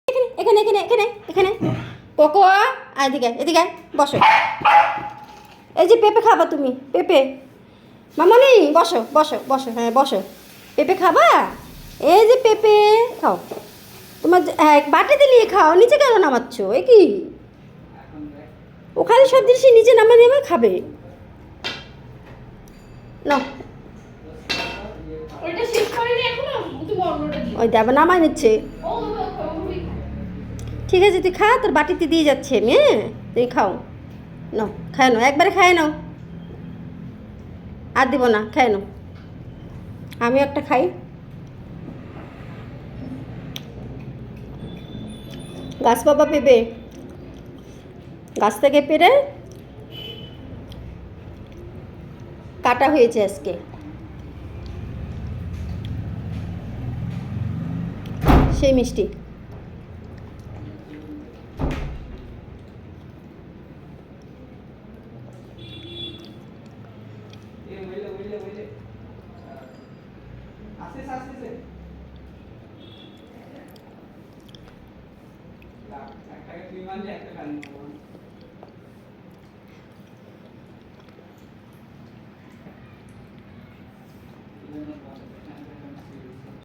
এখানে এখানে এখানে এখানে কোকো এদিকে এদিকে বসো। এই যে পেঁপে খাবা তুমি, পেঁপে মামনি বসো বসো বসো, হ্যাঁ বসো। পেঁপে খাবা? এই যে পেঁপে খাও। তোমার হ্যাঁ বাটিতে নিয়ে খাও, নিচে কেন নামাচ্ছ? এ কি ওখানে সব জিনিস নিচে নামিয়ে নেমে খাবে না? ওই দেবে নামাই নিচ্ছে। ঠিক আছে তুই খা, তোর বাটিতে দিয়ে যাচ্ছে আমি, হ্যাঁ তুমি খাও। নাও খায় নাও, একবারে খায় নাও, আর দিব না, খায় নাও। আমিও একটা খাই। গাছ বাবা পেঁপে, গাছ থেকে পেরে কাটা হয়েছে আজকে, সেই মিষ্টি।